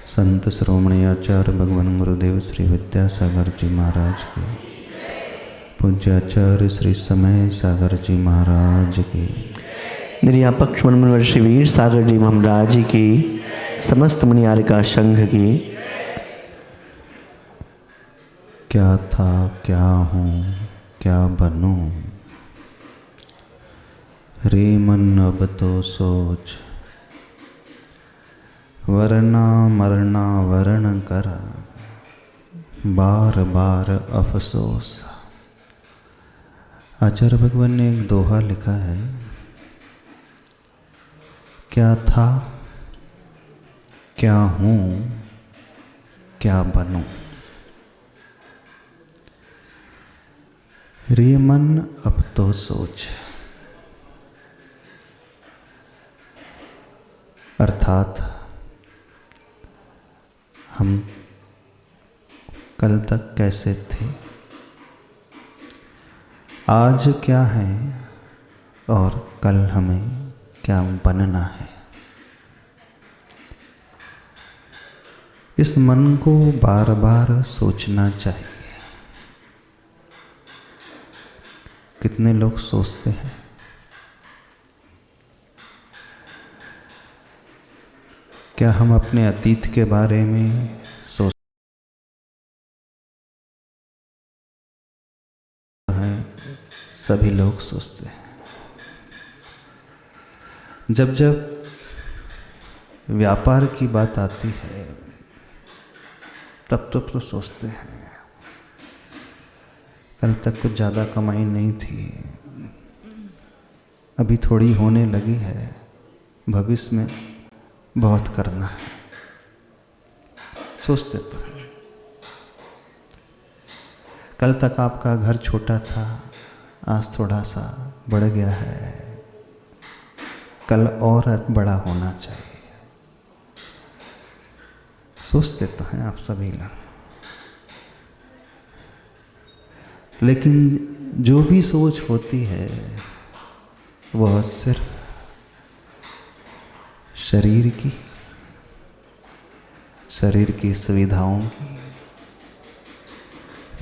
संत श्रोमणी आचार्य भगवान गुरुदेव श्री विद्यासागर जी महाराज की, पूज्य आचार्य श्री समय सागर जी महाराज की, निर्यापक्ष मनमनवर श्री वीर सागर जी महाराज जी की, समस्त मुनियारिका संघ की। क्या था, क्या हूँ, क्या बनूं, रे मन अब तो सोच, वरना मरना वरण कर, बार बार अफसोस। आचार्य भगवान ने एक दोहा लिखा है, क्या था, क्या हूँ, क्या बनूं, रे मन अब तो सोच। अर्थात हम कल तक कैसे थे, आज क्या है और कल हमें क्या बनना है। इस मन को बार बार सोचना चाहिए। कितने लोग सोचते हैं? क्या हम अपने अतीत के बारे में सोचते हैं? सभी लोग सोचते हैं। जब जब व्यापार की बात आती है तब तो सोचते हैं, कल तक कुछ ज़्यादा कमाई नहीं थी, अभी थोड़ी होने लगी है, भविष्य में बहुत करना है। सोचते तो हैं। कल तक आपका घर छोटा था, आज थोड़ा सा बढ़ गया है, कल और बड़ा होना चाहिए। सोचते तो हैं आप सभी लोग, लेकिन जो भी सोच होती है वह सिर्फ शरीर की सुविधाओं की,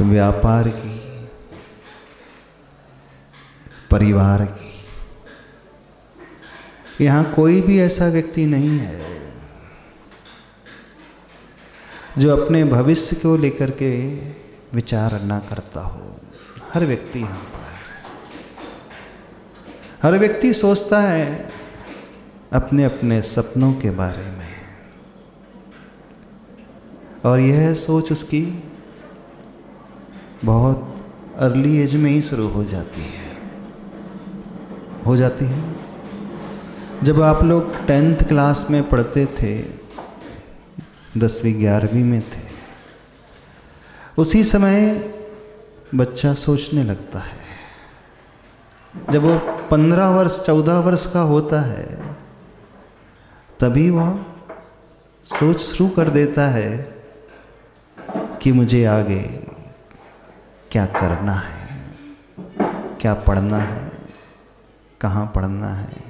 व्यापार की, परिवार की। यहाँ कोई भी ऐसा व्यक्ति नहीं है जो अपने भविष्य को लेकर के विचार ना करता हो। हर व्यक्ति यहाँ पर, हर व्यक्ति सोचता है अपने अपने सपनों के बारे में, और यह सोच उसकी बहुत अर्ली एज में ही शुरू हो जाती है। जब आप लोग 10th क्लास में पढ़ते थे, 10वीं 11वीं में थे, उसी समय बच्चा सोचने लगता है। जब वो 15 वर्ष 14 वर्ष का होता है तभी वह सोच शुरू कर देता है कि मुझे आगे क्या करना है, क्या पढ़ना है, कहाँ पढ़ना है।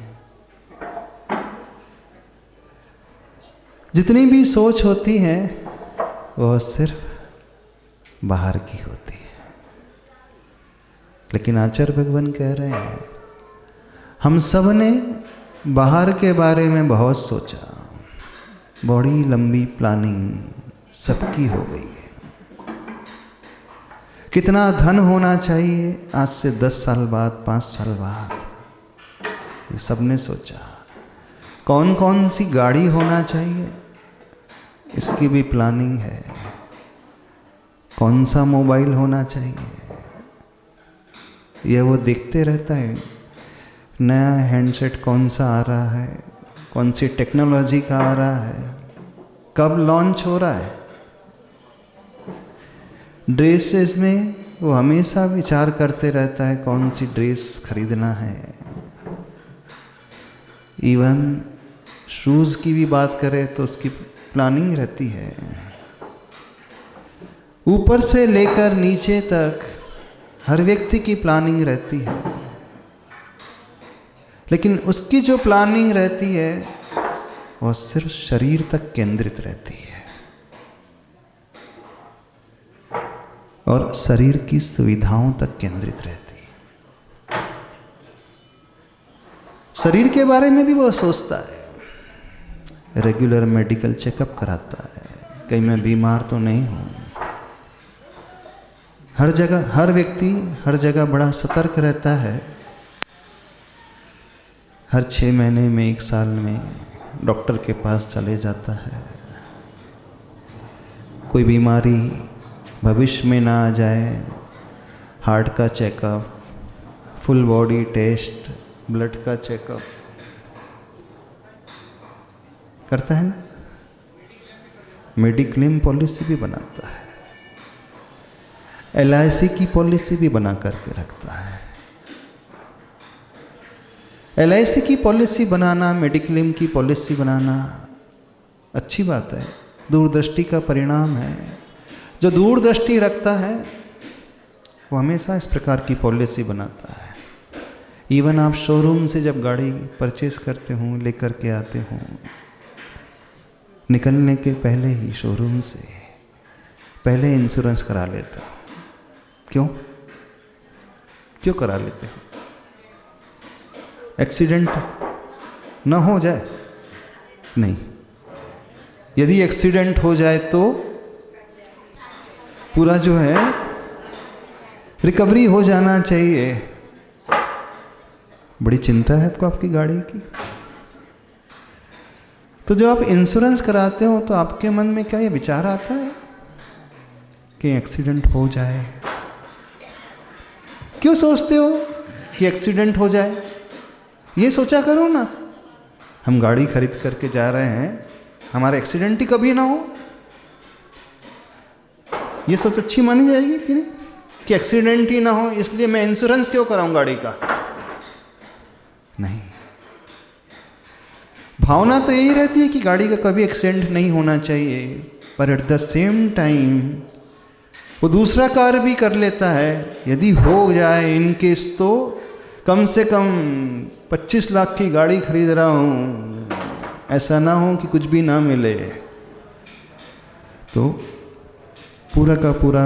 जितनी भी सोच होती है वह सिर्फ बाहर की होती है। लेकिन आचार्य भगवान कह रहे हैं, हम सब ने बाहर के बारे में बहुत सोचा, बड़ी लंबी प्लानिंग सबकी हो गई है। कितना धन होना चाहिए आज से 10 साल बाद, 5 साल बाद, ये सबने सोचा। कौन कौन सी गाड़ी होना चाहिए, इसकी भी प्लानिंग है। कौन सा मोबाइल होना चाहिए, यह वो देखते रहता है। नया हैंडसेट कौन सा आ रहा है, कौन सी टेक्नोलॉजी का आ रहा है, कब लॉन्च हो रहा है। ड्रेसेस में वो हमेशा विचार करते रहता है कौन सी ड्रेस खरीदना है। इवन शूज़ की भी बात करें तो उसकी प्लानिंग रहती है। ऊपर से लेकर नीचे तक हर व्यक्ति की प्लानिंग रहती है, लेकिन उसकी जो प्लानिंग रहती है वह सिर्फ शरीर तक केंद्रित रहती है। और शरीर की सुविधाओं तक केंद्रित रहती है। शरीर के बारे में भी वो सोचता है, रेगुलर मेडिकल चेकअप कराता है, कहीं मैं बीमार तो नहीं हूँ। हर जगह, हर व्यक्ति हर जगह बड़ा सतर्क रहता है। हर 6 महीने में, 1 साल में डॉक्टर के पास चले जाता है। कोई बीमारी भविष्य में ना आ जाए, हार्ट का checkup, full body test, blood का चेकअप करता है ना। मेडिक्लेम पॉलिसी भी बनाता है, LIC की पॉलिसी भी बना करके रखता है। LIC की पॉलिसी बनाना, मेडिक्लेम की पॉलिसी बनाना अच्छी बात है, दूरदृष्टि का परिणाम है। जो दूरदृष्टि रखता है वो हमेशा इस प्रकार की पॉलिसी बनाता है। इवन आप शोरूम से जब गाड़ी परचेस करते हो, लेकर के आते हो, निकलने के पहले ही शोरूम से पहले इंश्योरेंस करा लेते हो। क्यों करा लेते हो? एक्सीडेंट ना हो जाए? नहीं, यदि एक्सीडेंट हो जाए तो पूरा जो है रिकवरी हो जाना चाहिए। बड़ी चिंता है आपको आपकी गाड़ी की। तो जो आप इंश्योरेंस कराते हो तो आपके मन में क्या ये विचार आता है कि एक्सीडेंट हो जाए? क्यों सोचते हो कि एक्सीडेंट हो जाए? ये सोचा करो ना, हम गाड़ी खरीद करके जा रहे हैं, हमारा एक्सीडेंट ही कभी ना हो। ये सोच अच्छी मानी जाएगी कि नहीं, कि एक्सीडेंट ही ना हो इसलिए मैं इंश्योरेंस क्यों कराऊं गाड़ी का? नहीं, भावना तो यही रहती है कि गाड़ी का कभी एक्सीडेंट नहीं होना चाहिए, पर एट द सेम टाइम वो दूसरा कार्य भी कर लेता है। यदि हो जाए इन केस तो कम से कम 25 लाख की गाड़ी खरीद रहा हूँ, ऐसा ना हो कि कुछ भी ना मिले। तो पूरा का पूरा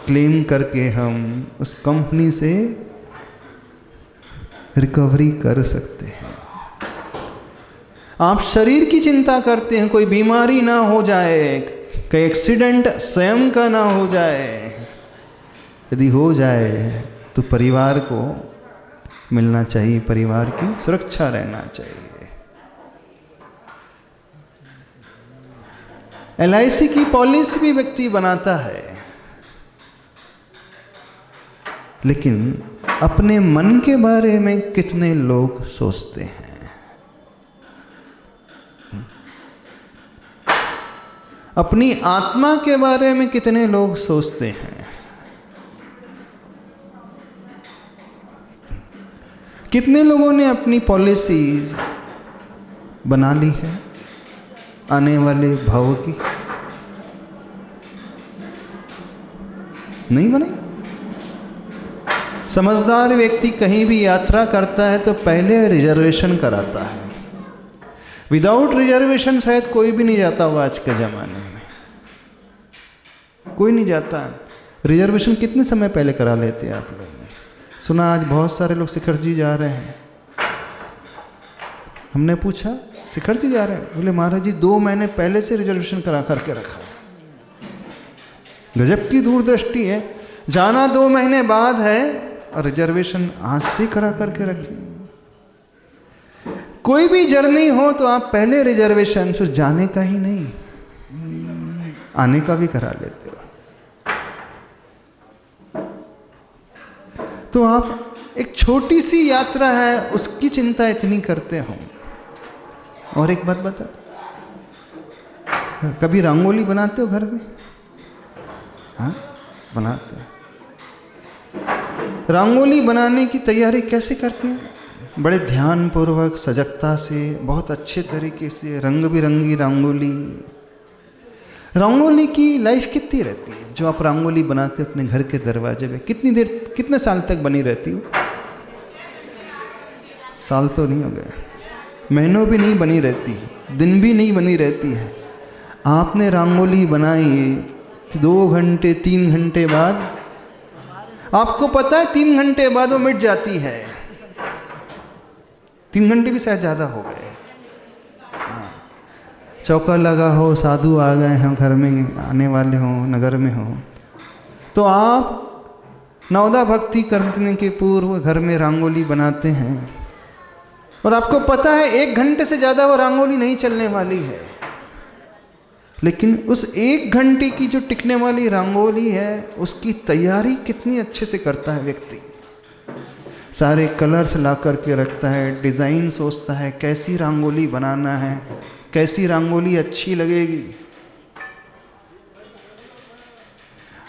क्लेम करके हम उस कंपनी से रिकवरी कर सकते हैं। आप शरीर की चिंता करते हैं, कोई बीमारी ना हो जाए, कोई एक्सीडेंट स्वयं का ना हो जाए। यदि हो जाए तो परिवार को मिलना चाहिए, परिवार की सुरक्षा रहना चाहिए। LIC की पॉलिसी भी व्यक्ति बनाता है, लेकिन अपने मन के बारे में कितने लोग सोचते हैं? अपनी आत्मा के बारे में कितने लोग सोचते हैं? कितने लोगों ने अपनी पॉलिसीज बना ली है आने वाले भाव की? नहीं बनी। समझदार व्यक्ति कहीं भी यात्रा करता है तो पहले रिजर्वेशन कराता है। विदाउट रिजर्वेशन शायद कोई भी नहीं जाता होगा आज के ज़माने में, कोई नहीं जाता। रिजर्वेशन कितने समय पहले करा लेते हैं आप लोग? सुना आज बहुत सारे लोग शिखर जी जा रहे हैं। हमने पूछा शिखर जी जा रहे हैं? बोले महाराज जी 2 महीने पहले से रिजर्वेशन करा करके रखा है। गजब की दूरदृष्टि है, जाना 2 महीने बाद है और रिजर्वेशन आज से करा करके रखी। कोई भी जर्नी हो तो आप पहले रिजर्वेशन, सिर्फ जाने का ही नहीं आने का भी करा लेते हो। तो आप एक छोटी सी यात्रा है उसकी चिंता इतनी करते हो। और एक बात बता, कभी रंगोली बनाते हो घर में? हाँ बनाते हैं। रंगोली बनाने की तैयारी कैसे करते हैं? बड़े ध्यान पूर्वक, सजगता से, बहुत अच्छे तरीके से, रंग बिरंगी रंगोली। रंगोली की लाइफ कितनी रहती है? जो आप रंगोली बनाते हो अपने घर के दरवाजे पे, कितनी देर, कितने साल तक बनी रहती हो? साल तो नहीं हो गए, महीनों भी नहीं बनी रहती, दिन भी नहीं बनी रहती है। आपने रंगोली बनाई, 2 घंटे 3 घंटे बाद, आपको पता है 3 घंटे बाद वो मिट जाती है। 3 घंटे भी शायद ज़्यादा हो गए। चौका लगा हो, साधु आ गए हैं, घर में आने वाले हों, नगर में हों, तो आप नवदा भक्ति करने के पूर्व घर में रंगोली बनाते हैं और आपको पता है 1 घंटे से ज़्यादा वो रंगोली नहीं चलने वाली है, लेकिन उस 1 घंटे की जो टिकने वाली रंगोली है उसकी तैयारी कितनी अच्छे से करता है व्यक्ति। सारे कलर्स ला करके रखता है, डिज़ाइन सोचता है, कैसी रंगोली बनाना है, कैसी रंगोली अच्छी लगेगी।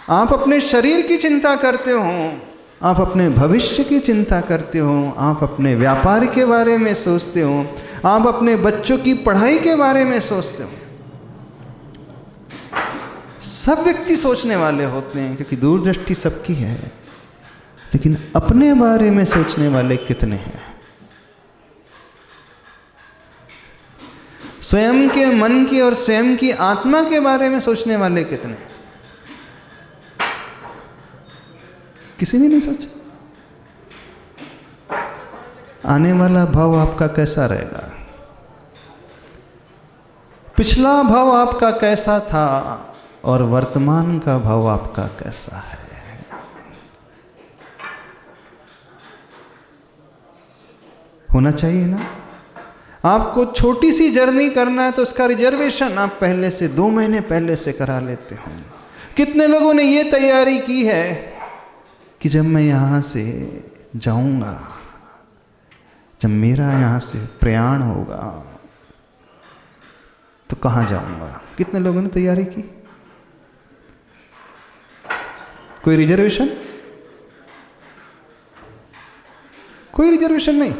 आप अपने शरीर की चिंता करते हो, आप अपने भविष्य की चिंता करते हो, आप अपने व्यापार के बारे में सोचते हो, आप अपने बच्चों की पढ़ाई के बारे में सोचते हो। सब व्यक्ति सोचने वाले होते हैं क्योंकि दूरदृष्टि सबकी है, लेकिन अपने बारे में सोचने वाले कितने हैं? स्वयं के मन की और स्वयं की आत्मा के बारे में सोचने वाले कितने हैं? किसी ने नहीं सोचा। आने वाला भाव आपका कैसा रहेगा? पिछला भाव आपका कैसा था और वर्तमान का भाव आपका कैसा है? होना चाहिए ना। आपको छोटी सी जर्नी करना है तो उसका रिजर्वेशन आप पहले से 2 महीने पहले से करा लेते हो। कितने लोगों ने ये तैयारी की है कि जब मैं यहाँ से जाऊँगा, जब मेरा यहाँ से प्रयाण होगा तो कहाँ जाऊँगा? कितने लोगों ने तैयारी की? कोई रिजर्वेशन? कोई रिजर्वेशन नहीं।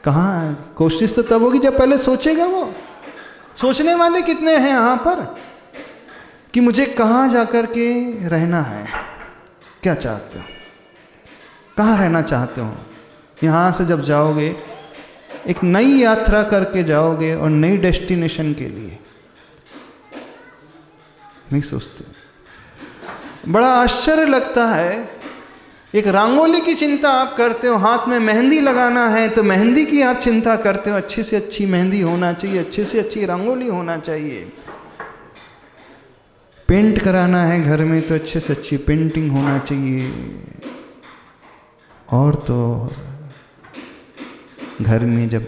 कहाँ? कोशिश तो तब होगी जब पहले सोचेगा वो। सोचने वाले कितने हैं यहाँ पर कि मुझे कहाँ जाकर के रहना है? क्या चाहते हो? कहाँ रहना चाहते हो? यहाँ से जब जाओगे एक नई यात्रा करके जाओगे और नई डेस्टिनेशन के लिए नहीं सोचते। बड़ा आश्चर्य लगता है, एक रंगोली की चिंता आप करते हो, हाथ में मेहंदी लगाना है तो मेहंदी की आप चिंता करते हो, अच्छी से अच्छी मेहंदी होना चाहिए, अच्छी से अच्छी रंगोली होना चाहिए। पेंट कराना है घर में तो अच्छे से अच्छी पेंटिंग होना चाहिए। और तो घर में जब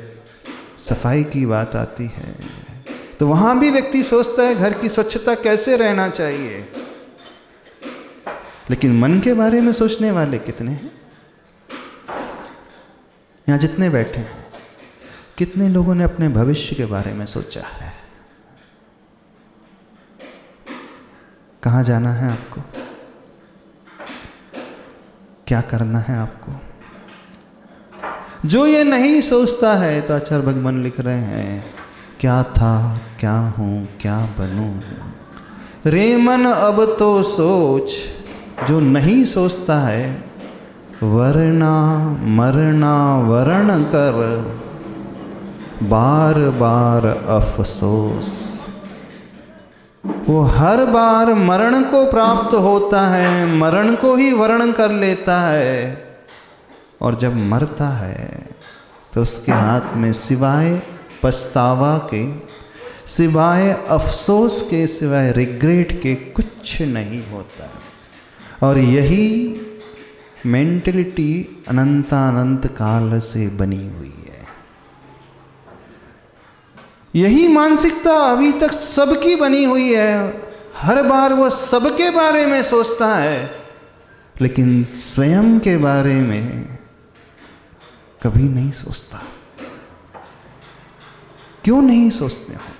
सफाई की बात आती है तो वहाँ भी व्यक्ति सोचता है घर की स्वच्छता कैसे रहना चाहिए। लेकिन मन के बारे में सोचने वाले कितने हैं? यहाँ जितने बैठे हैं, कितने लोगों ने अपने भविष्य के बारे में सोचा है? कहाँ जाना है आपको? क्या करना है आपको? जो ये नहीं सोचता है, तो आचार्य भगवान लिख रहे हैं, क्या था, क्या हूँ, क्या बनूं, रे मन अब तो सोच। जो नहीं सोचता है, वरना मरना वर्ण कर बार बार अफसोस। वो हर बार मरण को प्राप्त होता है, मरण को ही वर्ण कर लेता है, और जब मरता है तो उसके हाथ में सिवाय पछतावा के, सिवाय अफसोस के, सिवाय रिग्रेट के कुछ नहीं होता। और यही मेंटलिटी अनंतानंत काल से बनी हुई है। यही मानसिकता अभी तक सबकी बनी हुई है। हर बार वो सबके बारे में सोचता है, लेकिन स्वयं के बारे में कभी नहीं सोचता। क्यों नहीं सोचते हो?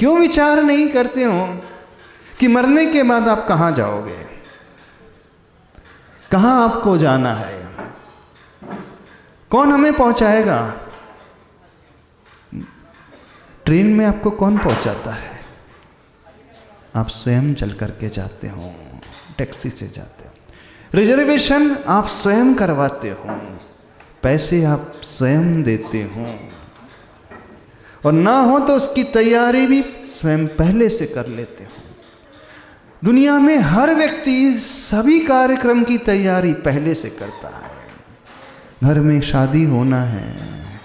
क्यों विचार नहीं करते हो कि मरने के बाद आप कहाँ जाओगे, कहाँ आपको जाना है, कौन हमें पहुंचाएगा? ट्रेन में आपको कौन पहुंचाता है? आप स्वयं चल करके जाते हो, टैक्सी से जाते हो, रिजर्वेशन आप स्वयं करवाते हो, पैसे आप स्वयं देते हो, और ना हो तो उसकी तैयारी भी स्वयं पहले से कर लेते हो। दुनिया में हर व्यक्ति सभी कार्यक्रम की तैयारी पहले से करता है। घर में शादी होना है,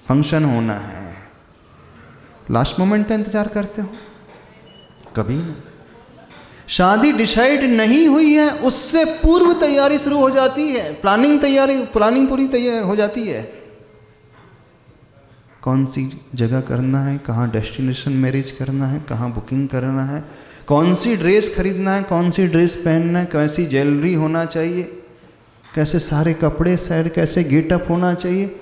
फंक्शन होना है, लास्ट मोमेंट का इंतजार करते हो? कभी नहीं। शादी डिसाइड नहीं हुई है उससे पूर्व तैयारी शुरू हो जाती है, प्लानिंग पूरी तैयार हो जाती है। कौन सी जगह करना है, कहाँ डेस्टिनेशन मैरिज करना है, कहाँ बुकिंग करना है, कौन सी ड्रेस खरीदना है, कौन सी ड्रेस पहनना है, कैसी ज्वेलरी होना चाहिए, कैसे सारे कपड़े सेट, कैसे गेटअप होना चाहिए।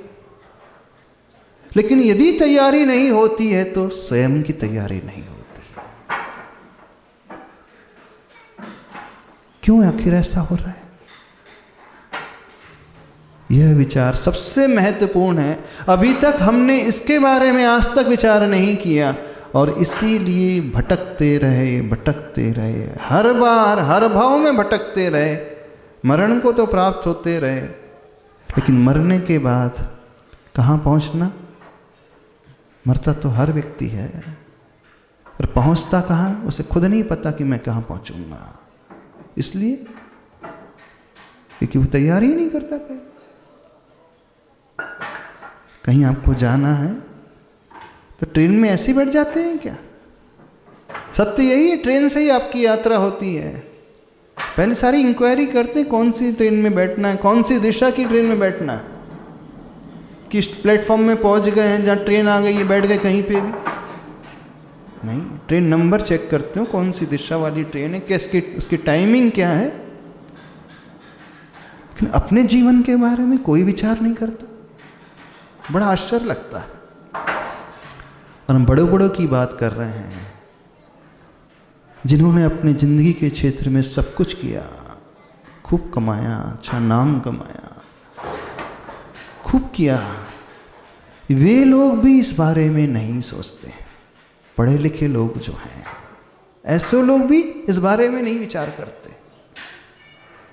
लेकिन यदि तैयारी नहीं होती है तो स्वयं की तैयारी नहीं होती। क्यों आखिर ऐसा हो रहा है? यह विचार सबसे महत्वपूर्ण है। अभी तक हमने इसके बारे में आज तक विचार नहीं किया और इसीलिए भटकते रहे, हर बार हर भाव में भटकते रहे। मरण को तो प्राप्त होते रहे, लेकिन मरने के बाद कहाँ पहुँचना? मरता तो हर व्यक्ति है, और पहुँचता कहाँ उसे खुद नहीं पता कि मैं कहाँ पहुँचूंगा। इसलिए क्योंकि वो तैयारी ही नहीं करता। कहीं आपको जाना है तो ट्रेन में ऐसे बैठ जाते हैं क्या? सत्य यही है, ट्रेन से ही आपकी यात्रा होती है। पहले सारी इंक्वायरी करते हैं कौन सी ट्रेन में बैठना है, कौन सी दिशा की ट्रेन में बैठना है, किस प्लेटफॉर्म में पहुंच गए हैं, जहाँ ट्रेन आ गई है बैठ गए कहीं पे भी नहीं। ट्रेन नंबर चेक करते हो कौन सी दिशा वाली ट्रेन है, कैसे उसकी टाइमिंग क्या है। लेकिन अपने जीवन के बारे में कोई विचार नहीं करता। बड़ा आश्चर्य लगता है। और हम बड़ों बड़ों की बात कर रहे हैं जिन्होंने अपनी जिंदगी के क्षेत्र में सब कुछ किया, खूब कमाया, अच्छा नाम कमाया, खूब किया। वे लोग भी इस बारे में नहीं सोचते। पढ़े लिखे लोग जो हैं, ऐसे लोग भी इस बारे में नहीं विचार करते।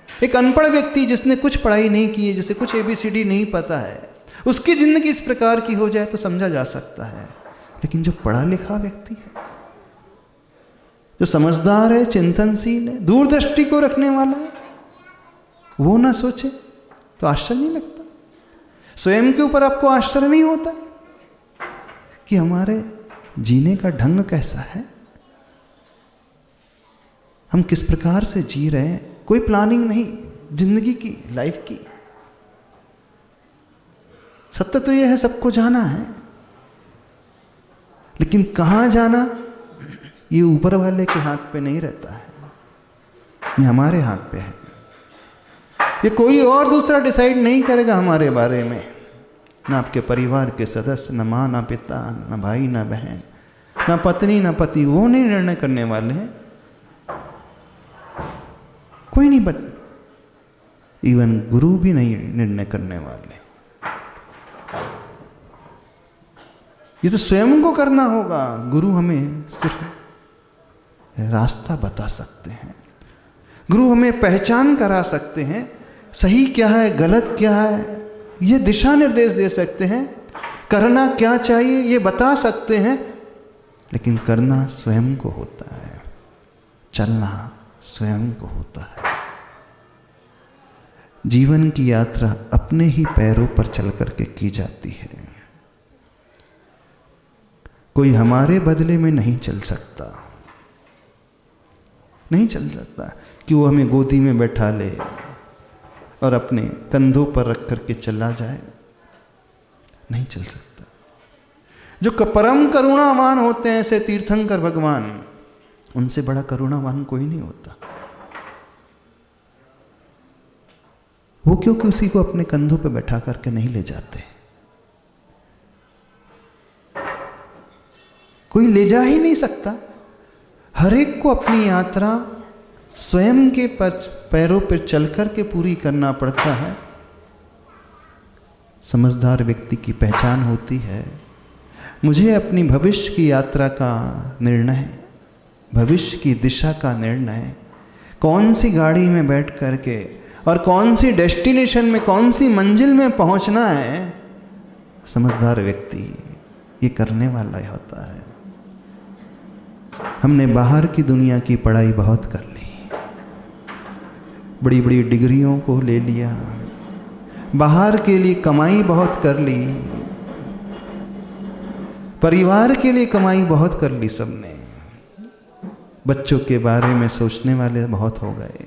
एक अनपढ़ व्यक्ति जिसने कुछ पढ़ाई नहीं की है, जिसे कुछ ABCD नहीं पता है, उसकी जिंदगी इस प्रकार की हो जाए तो समझा जा सकता है। लेकिन जो पढ़ा लिखा व्यक्ति है, जो समझदार है, चिंतनशील है, दूरदृष्टि को रखने वाला है, वो ना सोचे तो आश्चर्य नहीं लगता। स्वयं के ऊपर आपको आश्चर्य नहीं होता कि हमारे जीने का ढंग कैसा है, हम किस प्रकार से जी रहे हैं। कोई प्लानिंग नहीं जिंदगी की, लाइफ की। सत्य तो यह है सबको जाना है, लेकिन कहाँ जाना ये ऊपर वाले के हाथ पे नहीं रहता है, ये हमारे हाथ पे है। ये कोई और दूसरा डिसाइड नहीं करेगा हमारे बारे में। ना आपके परिवार के सदस्य, न माँ, ना पिता, न भाई, ना बहन, ना पत्नी, ना पति, वो नहीं निर्णय करने वाले हैं। कोई नहीं इवन गुरु भी नहीं निर्णय करने वाले। ये तो स्वयं को करना होगा। गुरु हमें सिर्फ रास्ता बता सकते हैं, गुरु हमें पहचान करा सकते हैं, सही क्या है गलत क्या है ये दिशा निर्देश दे सकते हैं, करना क्या चाहिए ये बता सकते हैं। लेकिन करना स्वयं को होता है, चलना स्वयं को होता है। जीवन की यात्रा अपने ही पैरों पर चल करके की जाती है। कोई हमारे बदले में नहीं चल सकता, नहीं चल सकता कि वो हमें गोदी में बैठा ले और अपने कंधों पर रख करके चला जाए, नहीं चल सकता। जो परम करुणावान होते हैं ऐसे तीर्थंकर भगवान, उनसे बड़ा करुणावान कोई नहीं होता। वो क्योंकि उसी को अपने कंधों पे बैठा करके नहीं ले जाते, कोई ले जा ही नहीं सकता। हर एक को अपनी यात्रा स्वयं के पैरों पर चलकर के पूरी करना पड़ता है। समझदार व्यक्ति की पहचान होती है, मुझे अपनी भविष्य की यात्रा का निर्णय, भविष्य की दिशा का निर्णय, कौन सी गाड़ी में बैठ करके और कौन सी डेस्टिनेशन में, कौन सी मंजिल में पहुंचना है। समझदार व्यक्ति ये करने वाला ही होता है। हमने बाहर की दुनिया की पढ़ाई बहुत कर ली, बड़ी बड़ी डिग्रियों को ले लिया, बाहर के लिए कमाई बहुत कर ली, परिवार के लिए कमाई बहुत कर ली सबने, बच्चों के बारे में सोचने वाले बहुत हो गए,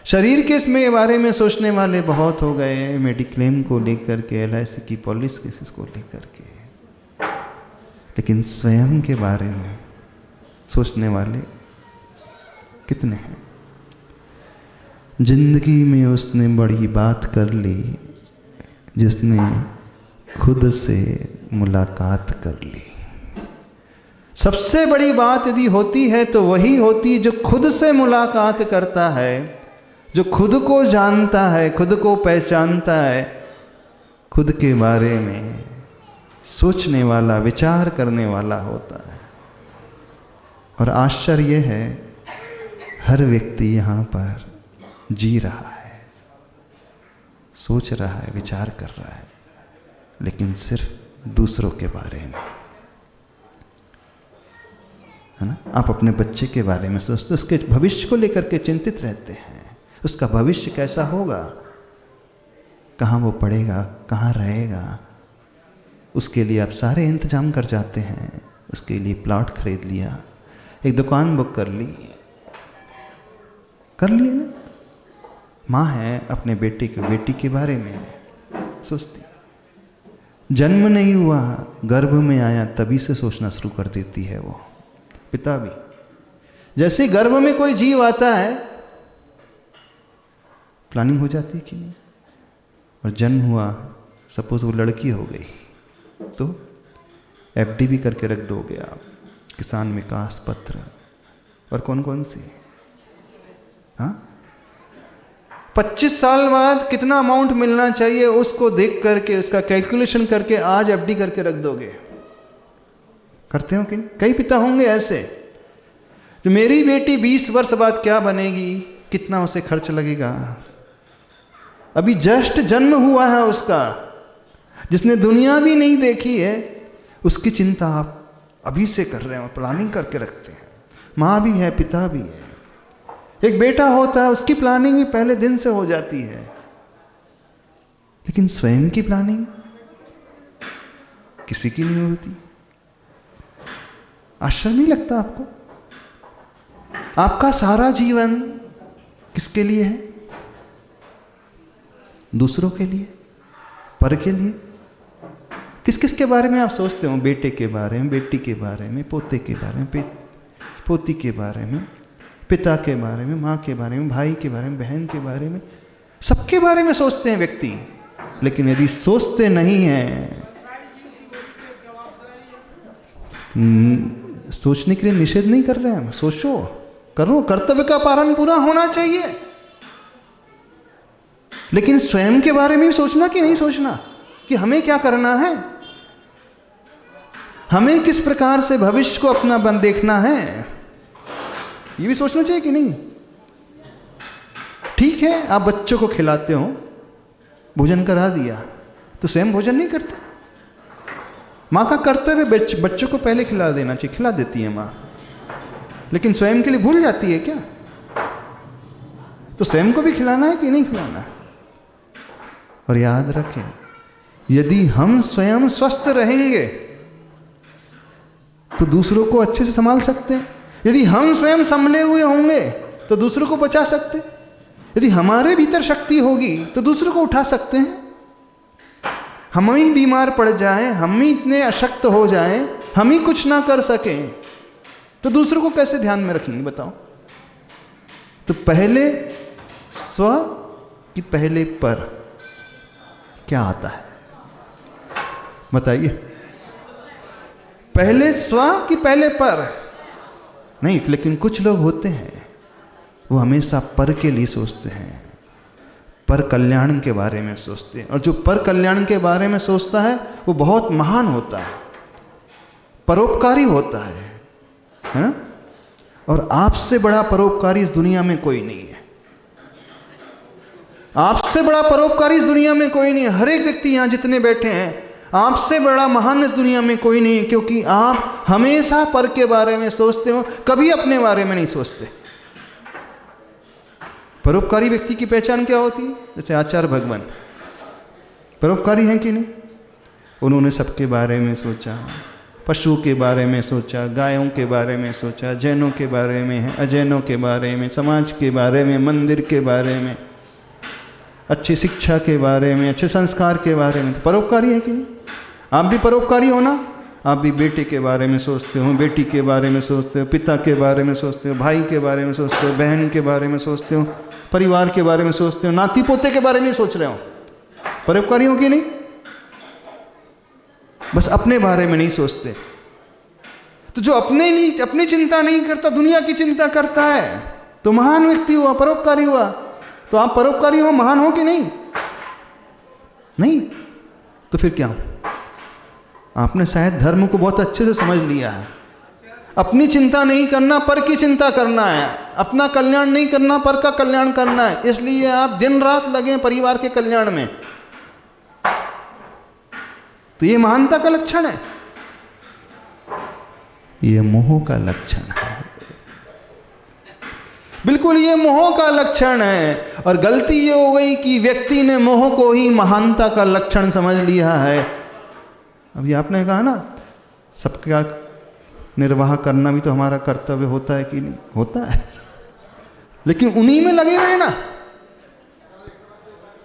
शरीर के इसमें बारे में सोचने वाले बहुत हो गए, मेडिक्लेम को लेकर के, LIC की पॉलिसी केसेस को लेकर के, लेकिन स्वयं के बारे में सोचने वाले कितने हैं? जिंदगी में उसने बड़ी बात कर ली जिसने खुद से मुलाकात कर ली। सबसे बड़ी बात यदि होती है तो वही होती जो खुद से मुलाकात करता है, जो खुद को जानता है, खुद को पहचानता है, खुद के बारे में सोचने वाला, विचार करने वाला होता है। और आश्चर्य है, हर व्यक्ति यहाँ पर जी रहा है, सोच रहा है, विचार कर रहा है, लेकिन सिर्फ दूसरों के बारे में, है ना? आप अपने बच्चे के बारे में सोचते, उसके भविष्य को लेकर के चिंतित रहते हैं, उसका भविष्य कैसा होगा, कहाँ वो पढ़ेगा, कहाँ रहेगा, उसके लिए आप सारे इंतजाम कर जाते हैं, उसके लिए प्लॉट खरीद लिया, एक दुकान बुक कर ली ना। माँ है अपने बेटे के बारे में सोचती, जन्म नहीं हुआ, गर्भ में आया तभी से सोचना शुरू कर देती है वो। पिता भी जैसे गर्भ में कोई जीव आता है, प्लानिंग हो जाती है कि नहीं? और जन्म हुआ, सपोज वो लड़की हो गई तो FD भी करके रख दोगे आप, किसान विकास पत्र, और कौन कौन सी, हाँ 25 साल बाद कितना अमाउंट मिलना चाहिए उसको देख करके, उसका कैलकुलेशन करके आज FD करके रख दोगे। करते हो कि नहीं? कई पिता होंगे ऐसे, जो मेरी बेटी 20 वर्ष बाद क्या बनेगी, कितना उसे खर्च लगेगा, अभी जस्ट जन्म हुआ है उसका, जिसने दुनिया भी नहीं देखी है, उसकी चिंता आप अभी से कर रहे हैं, प्लानिंग करके रखते हैं। माँ भी है, पिता भी है, एक बेटा होता है, उसकी प्लानिंग भी पहले दिन से हो जाती है, लेकिन स्वयं की प्लानिंग किसी की नहीं होती। आश्चर्य नहीं लगता आपको? आपका सारा जीवन किसके लिए है? दूसरों के लिए, पर के लिए। किस किस के बारे में आप सोचते हो? बेटे के बारे में, बेटी के बारे में, पोते के बारे में, पोती के बारे में, पिता के बारे में, माँ के बारे में, भाई के बारे में, बहन के बारे में, सबके बारे में सोचते हैं व्यक्ति। लेकिन यदि सोचते नहीं हैं, सोचने के लिए निषेध नहीं कर रहे हैं हम, सोचो, करो, कर्तव्य का पालन पूरा होना चाहिए, लेकिन स्वयं के बारे में भी सोचना कि नहीं सोचना, कि हमें क्या करना है, हमें किस प्रकार से भविष्य को अपना बन देखना है, ये भी सोचना चाहिए कि नहीं? ठीक है, आप बच्चों को खिलाते हो, भोजन करा दिया, तो स्वयं भोजन नहीं करते? माँ का कर्तव्य बच्चों को पहले खिला देना चाहिए, खिला देती है माँ, लेकिन स्वयं के लिए भूल जाती है क्या? तो स्वयं को भी खिलाना है कि नहीं खिलाना? और याद रखें, यदि हम स्वयं स्वस्थ रहेंगे तो दूसरों को अच्छे से संभाल सकते हैं। यदि हम स्वयं संभले हुए होंगे तो दूसरों को बचा सकते हैं। यदि हमारे भीतर शक्ति होगी तो दूसरों को उठा सकते हैं। हम ही बीमार पड़ जाएं, हम ही इतने अशक्त हो जाएं, हम ही कुछ ना कर सकें, तो दूसरों को कैसे ध्यान में रखेंगे बताओ? तो पहले स्व कि पहले पर क्या आता है बताइए? पहले स्व कि पहले पर नहीं, लेकिन कुछ लोग होते हैं वो हमेशा पर के लिए सोचते हैं, पर कल्याण के बारे में सोचते हैं, और जो पर कल्याण के बारे में सोचता है वो बहुत महान होता है, परोपकारी होता है ना? और आपसे बड़ा परोपकारी इस दुनिया में कोई नहीं है। आपसे बड़ा परोपकारी इस दुनिया में कोई नहीं है। हर एक व्यक्ति यहाँ जितने बैठे हैं, आपसे बड़ा महान इस दुनिया में कोई नहीं, क्योंकि आप हमेशा पर के बारे में सोचते हो, कभी अपने बारे में नहीं सोचते। परोपकारी व्यक्ति की पहचान क्या होती है? जैसे आचार्य भगवान परोपकारी हैं कि नहीं? उन्होंने सबके बारे में सोचा, पशुओं के बारे में सोचा, गायों के बारे में सोचा, जैनों के बारे में, अजैनों के बारे में, समाज के बारे में, मंदिर के बारे में, अच्छी शिक्षा के बारे में, अच्छे संस्कार के बारे में। तो परोपकारी है कि नहीं? आप भी परोपकारी हो ना? आप भी बेटे के बारे में सोचते हो, बेटी के बारे में सोचते हो, पिता के बारे में सोचते हो, भाई के बारे में सोचते हो, बहन के बारे में सोचते हो, परिवार के बारे में सोचते हो, नाती पोते के बारे में सोच रहे हो। परोपकारी हो कि नहीं? बस अपने बारे में नहीं सोचते। तो जो अपने लिए अपनी चिंता नहीं करता, दुनिया की चिंता करता है, तो महान व्यक्ति हुआ, परोपकारी हुआ। तो आप परोपकारी हो, महान हो कि नहीं? नहीं। तो फिर क्या? आपने शायद धर्म को बहुत अच्छे से समझ लिया है। अपनी चिंता नहीं करना, पर की चिंता करना है। अपना कल्याण नहीं करना, पर का कल्याण करना है। इसलिए आप दिन रात लगे परिवार के कल्याण में। तो ये महानता का लक्षण है? ये मोह का लक्षण है। बिल्कुल ये मोह का लक्षण है। और गलती ये हो गई कि व्यक्ति ने मोह को ही महानता का लक्षण समझ लिया है। अभी आपने कहा ना, सबका निर्वाह करना भी तो हमारा कर्तव्य होता है कि नहीं? होता है, लेकिन उन्हीं में लगे रहे ना।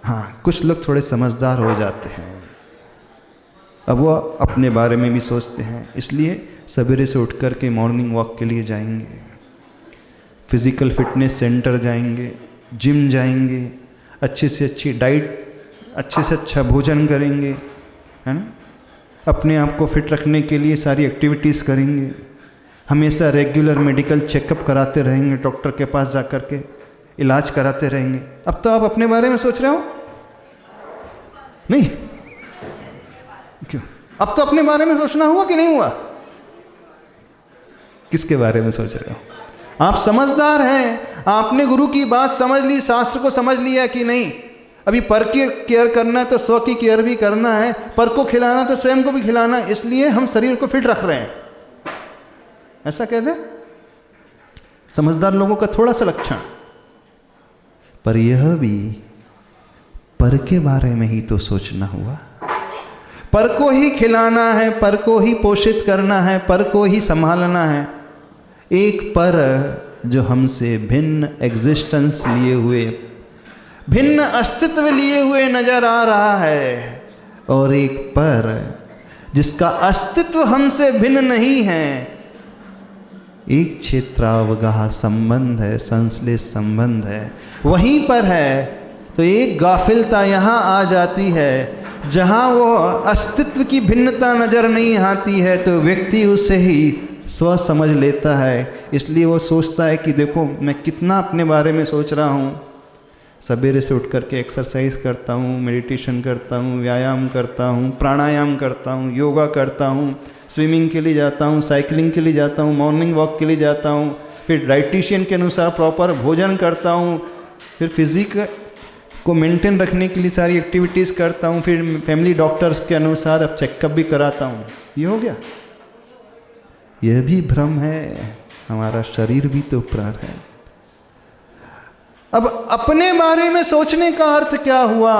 हाँ, कुछ लोग थोड़े समझदार हो जाते हैं, अब वो अपने बारे में भी सोचते हैं। इसलिए सवेरे से उठ कर के मॉर्निंग वॉक के लिए जाएंगे, फिजिकल फिटनेस सेंटर जाएंगे, जिम जाएंगे, अच्छे से अच्छी डाइट, अच्छे से अच्छा भोजन करेंगे, है ना? अपने आप को फिट रखने के लिए सारी एक्टिविटीज़ करेंगे, हमेशा रेगुलर मेडिकल चेकअप कराते रहेंगे, डॉक्टर के पास जा कर के इलाज कराते रहेंगे। अब तो आप अपने बारे में सोच रहे हो? नहीं, क्यों? अब तो अपने बारे में सोचना हुआ कि नहीं हुआ? किसके बारे में सोच रहे हो? आप समझदार हैं, आपने गुरु की बात समझ ली, शास्त्र को समझ लिया कि नहीं? अभी पर की केयर करना है तो स्व की केयर भी करना है, पर को खिलाना तो स्वयं को भी खिलाना है। इसलिए हम शरीर को फिट रख रहे हैं, ऐसा कह दे। समझदार लोगों का थोड़ा सा लक्षण। पर यह भी पर के बारे में ही तो सोचना हुआ। पर को ही खिलाना है, पर को ही पोषित करना है, पर को ही संभालना है। एक पर जो हमसे भिन्न एग्जिस्टेंस लिए हुए, भिन्न अस्तित्व लिए हुए नजर आ रहा है, और एक पर जिसका अस्तित्व हमसे भिन्न नहीं है। एक क्षेत्रावगाह संबंध है, संश्लेष संबंध है, वहीं पर है। तो एक गाफिलता यहाँ आ जाती है, जहाँ वो अस्तित्व की भिन्नता नजर नहीं आती है, तो व्यक्ति उसे ही स्व समझ लेता है। इसलिए वो सोचता है कि देखो मैं कितना अपने बारे में सोच रहा हूँ। सवेरे से उठ करके एक्सरसाइज करता हूँ, मेडिटेशन करता हूँ, व्यायाम करता हूँ, प्राणायाम करता हूँ, योगा करता हूँ, स्विमिंग के लिए जाता हूँ, साइकिलिंग के लिए जाता हूँ, मॉर्निंग वॉक के लिए जाता हूँ, फिर डाइटिशियन के अनुसार प्रॉपर भोजन करता हूँ, फिर फिजिक को मेंटेन रखने के लिए सारी एक्टिविटीज़ करता हूँ, फिर फैमिली डॉक्टर्स के अनुसार अब चेकअप भी कराता हूँ। ये हो गया? यह भी भ्रम है, हमारा शरीर भी तो प्राण है। अब अपने बारे में सोचने का अर्थ क्या हुआ?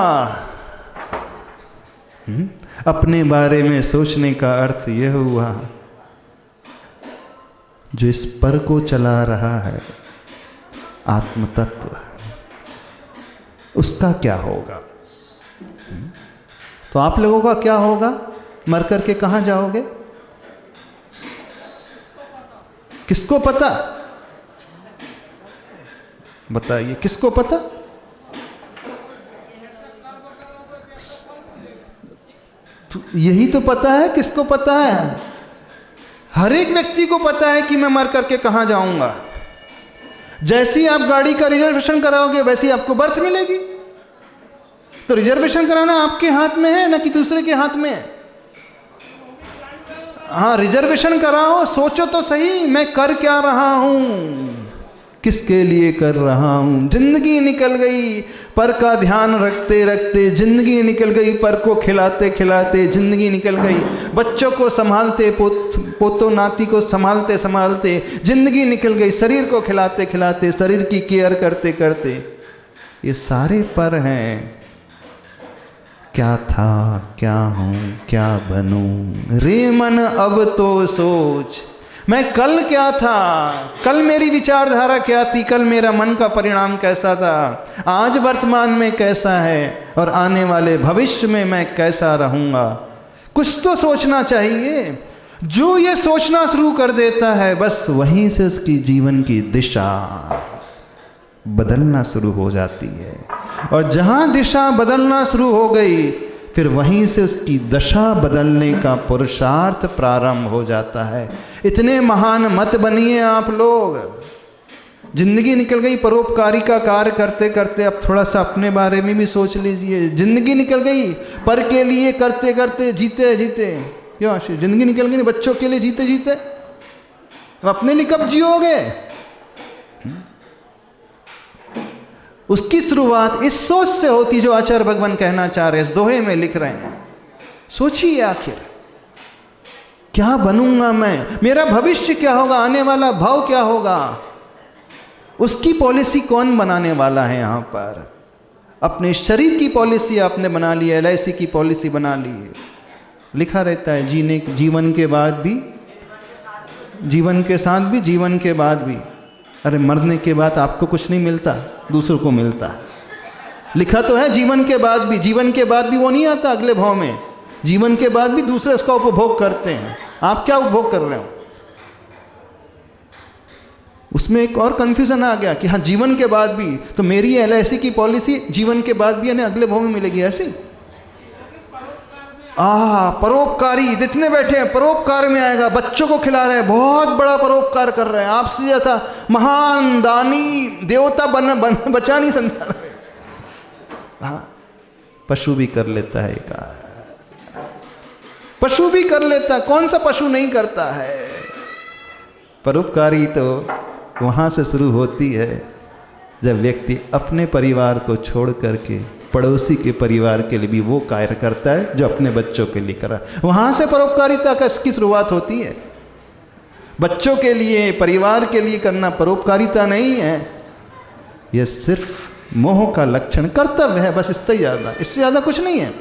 अपने बारे में सोचने का अर्थ यह हुआ, जो इस पर को चला रहा है आत्म तत्व, उसका क्या होगा? तो आप लोगों का क्या होगा? मर करके कहाँ जाओगे? किसको पता? बताइए, किसको पता? तो यही तो पता है। किसको पता है? हर एक व्यक्ति को पता है कि मैं मर करके कहाँ जाऊंगा। जैसी आप गाड़ी का रिजर्वेशन कराओगे वैसी आपको बर्थ मिलेगी। तो रिजर्वेशन कराना आपके हाथ में है, ना कि दूसरे के हाथ में है। हाँ, रिजर्वेशन कराओ, सोचो तो सही मैं कर क्या रहा हूं, किसके लिए कर रहा हूँ। जिंदगी निकल गई पर का ध्यान रखते रखते, जिंदगी निकल गई पर को खिलाते खिलाते, जिंदगी निकल गई बच्चों को संभालते, पोतों नाती को संभालते संभालते, जिंदगी निकल गई शरीर को खिलाते खिलाते, शरीर की केयर करते करते। ये सारे पर हैं। क्या था, क्या हूँ, क्या बनूं, रे मन अब तो सोच। मैं कल क्या था, कल मेरी विचारधारा क्या थी, कल मेरा मन का परिणाम कैसा था, आज वर्तमान में कैसा है और आने वाले भविष्य में मैं कैसा रहूँगा। कुछ तो सोचना चाहिए। जो ये सोचना शुरू कर देता है बस वहीं से उसकी जीवन की दिशा बदलना शुरू हो जाती है। और जहाँ दिशा बदलना शुरू हो गई फिर वहीं से उसकी दशा बदलने का पुरुषार्थ प्रारंभ हो जाता है। इतने महान मत बनिए आप लोग। जिंदगी निकल गई परोपकारी का कार्य करते करते, अब थोड़ा सा अपने बारे में भी सोच लीजिए। जिंदगी निकल गई पर के लिए करते करते, जीते जीते, क्यों आशीष, जिंदगी निकल गई बच्चों के लिए जीते जीते, अब अपने लिए कब जियोगे। उसकी शुरुआत इस सोच से होती जो आचार्य भगवान कहना चाह रहे हैं, इस दोहे में लिख रहे हैं। सोचिए आखिर क्या बनूंगा मैं, मेरा भविष्य क्या होगा, आने वाला भाव क्या होगा, उसकी पॉलिसी कौन बनाने वाला है। यहाँ पर अपने शरीर की पॉलिसी आपने बना ली, LIC की पॉलिसी बना ली। लिखा रहता है जीवन के बाद भी, जीवन के साथ भी, जीवन के बाद भी। अरे मरने के बाद आपको कुछ नहीं मिलता, दूसरों को मिलता है। लिखा तो है जीवन के बाद भी, जीवन के बाद भी वो नहीं आता अगले भाव में, जीवन के बाद भी दूसरे उसका उपभोग करते हैं। आप क्या उपभोग कर रहे हो, उसमें एक और कंफ्यूजन आ गया कि हाँ जीवन के बाद भी, तो मेरी LIC की पॉलिसी जीवन के बाद भी यानी अगले भाव में मिलेगी ऐसी। परोपकारी, जितने बैठे हैं परोपकार में आएगा। बच्चों को खिला रहे हैं, बहुत बड़ा परोपकार कर रहे हैं, आपसे ज्यादा महान दानी देवता बचा नहीं संसार में। हाँ, पशु भी कर लेता है, पशु भी कर लेता है, कौन सा पशु नहीं करता है। परोपकारी तो वहाँ से शुरू होती है जब व्यक्ति अपने परिवार को छोड़ करके पड़ोसी के परिवार के लिए भी वो कार्य करता है जो अपने बच्चों के लिए करा। वहाँ से परोपकारिता की शुरुआत होती है। बच्चों के लिए, परिवार के लिए करना परोपकारिता नहीं है, यह सिर्फ मोह का लक्षण, कर्तव्य है बस, इससे ज़्यादा कुछ नहीं है।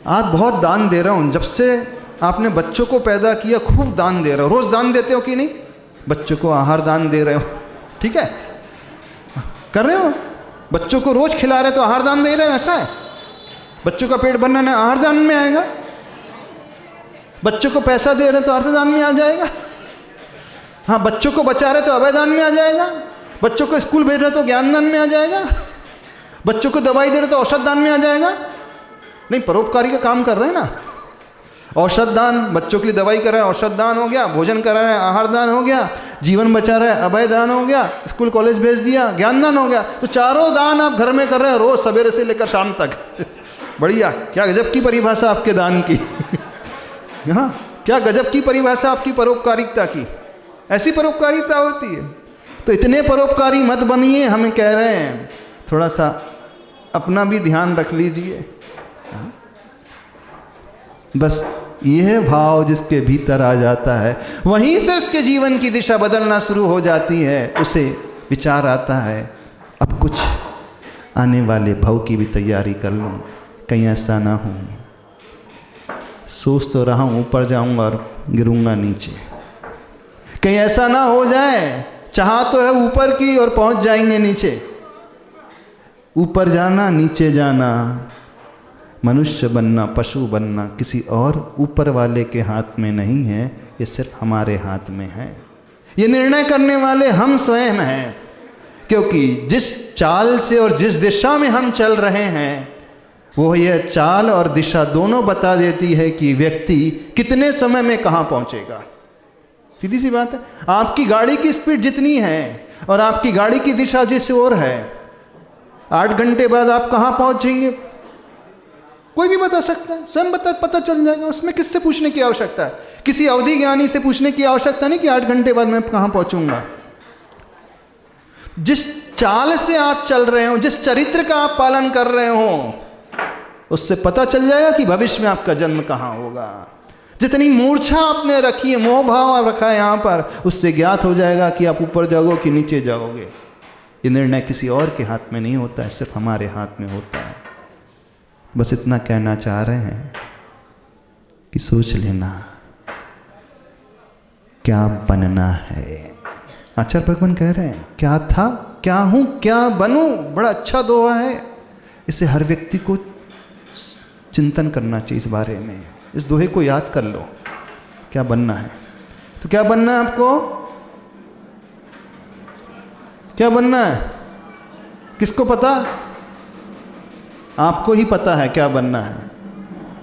आप बहुत दान दे रहे हो, जब से आपने बच्चों को पैदा किया खूब दान दे रहे हो। रोज़ दान देते हो कि नहीं, बच्चों को आहार दान दे रहे हो, ठीक है, कर रहे हो। बच्चों को रोज खिला रहे तो आहार दान दे रहे हो, ऐसा है। बच्चों का पेट भरना है, आहार दान में आएगा। बच्चों को पैसा दे रहे तो अर्थ दान में आ जाएगा। हाँ, बच्चों को बचा रहे तो अभय दान में आ जाएगा। बच्चों को स्कूल भेज रहे तो ज्ञान दान में आ जाएगा। बच्चों को दवाई दे रहे तो औषध दान में आ जाएगा। नहीं, परोपकारी का काम कर रहे हैं ना। औषध दान, बच्चों के लिए दवाई कर रहे हैं, औषध दान हो गया। भोजन करा रहे हैं, आहार दान हो गया। जीवन बचा रहे हैं, अभय दान हो गया। स्कूल कॉलेज भेज दिया, ज्ञान दान हो गया। तो चारों दान आप घर में कर रहे हैं, रोज सवेरे से लेकर शाम तक। बढ़िया, क्या गजब की परिभाषा आपके दान की। हाँ, क्या गजब की परिभाषा आपकी परोपकारिता की। ऐसी परोपकारिता होती है। तो इतने परोपकारी मत बनिए, हमें कह रहे हैं। थोड़ा सा अपना भी ध्यान रख लीजिए। बस यह भाव जिसके भीतर आ जाता है, वहीं से उसके जीवन की दिशा बदलना शुरू हो जाती है। उसे विचार आता है, अब कुछ आने वाले भव की भी तैयारी कर लूँ, कहीं ऐसा ना हो। सोच तो रहा हूँ ऊपर जाऊँगा और गिरूँगा नीचे, कहीं ऐसा ना हो जाए। चाह तो है ऊपर की और पहुँच जाएंगे नीचे। ऊपर जाना, नीचे जाना, मनुष्य बनना, पशु बनना किसी और ऊपर वाले के हाथ में नहीं है, ये सिर्फ हमारे हाथ में है। ये निर्णय करने वाले हम स्वयं हैं। क्योंकि जिस चाल से और जिस दिशा में हम चल रहे हैं, वो यह चाल और दिशा दोनों बता देती है कि व्यक्ति कितने समय में कहाँ पहुँचेगा। सीधी सी बात है। आपकी गाड़ी की स्पीड जितनी है और आपकी गाड़ी की दिशा जिस ओर है, 8 घंटे बाद आप कहाँ पहुँचेंगे कोई भी बता सकता है, स्वयं पता चल जाएगा। उसमें किससे पूछने की आवश्यकता है? किसी अवधि ज्ञानी से पूछने की आवश्यकता नहीं कि 8 घंटे बाद मैं कहाँ पहुँचूंगा। जिस चाल से आप चल रहे हो, जिस चरित्र का आप पालन कर रहे हो, उससे पता चल जाएगा कि भविष्य में आपका जन्म कहाँ होगा। जितनी मूर्छा आपने रखी है, मोह भाव आप रखा है यहाँ पर, उससे ज्ञात हो जाएगा कि आप ऊपर जाओगे कि नीचे जाओगे। ये निर्णय किसी और के हाथ में नहीं होता है, सिर्फ हमारे हाथ में होता है। बस इतना कहना चाह रहे हैं कि सोच लेना क्या बनना है। आचार्य भगवान कह रहे हैं क्या था, क्या हूं, क्या बनूं। बड़ा अच्छा दोहा है, इसे हर व्यक्ति को चिंतन करना चाहिए इस बारे में। इस दोहे को याद कर लो, क्या बनना है। तो क्या बनना है आपको, क्या बनना है, किसको पता? आपको ही पता है क्या बनना है।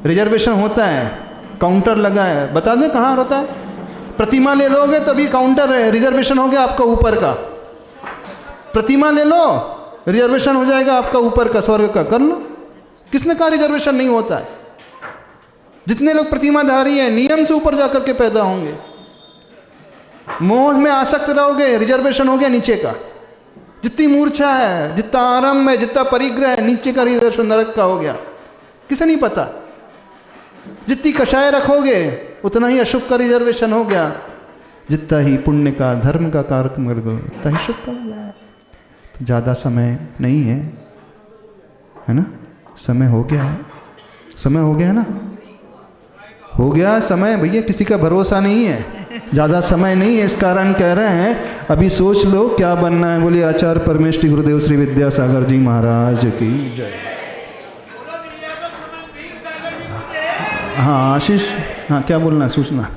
रिजर्वेशन होता है, काउंटर लगा है, बता दें कहाँ होता है? प्रतिमा ले लोगे तभी काउंटर है, रिजर्वेशन हो गया आपका ऊपर का। प्रतिमा ले लो, रिजर्वेशन हो जाएगा आपका ऊपर का, स्वर्ग का। कर लो। किसने कहा रिजर्वेशन नहीं होता है? जितने लोग प्रतिमाधारी हैं नियम से ऊपर जाकर के पैदा होंगे। मोह में आसक्त रहोगे, रिजर्वेशन हो गया नीचे का। जितनी मूर्छा है, जितना आरंभ है, जितना परिग्रह है, नीचे का रिजर्वेशन नरक का हो गया। किसे नहीं पता? जितनी कषाय रखोगे उतना ही अशुभ का रिजर्वेशन हो गया। जितना ही पुण्य का, धर्म का कार्य करोगे उतना ही शुभ का हो गया। तो ज़्यादा समय नहीं है ना? समय हो गया है, समय हो गया है ना? हो गया समय भैया, किसी का भरोसा नहीं है, ज़्यादा समय नहीं है। इस कारण कह रहे हैं अभी सोच लो क्या बनना है। बोलिए आचार्य परमेष्टि गुरुदेव श्री विद्यासागर जी महाराज की जय। हाँ आशीष, हाँ क्या बोलना है, सूचना।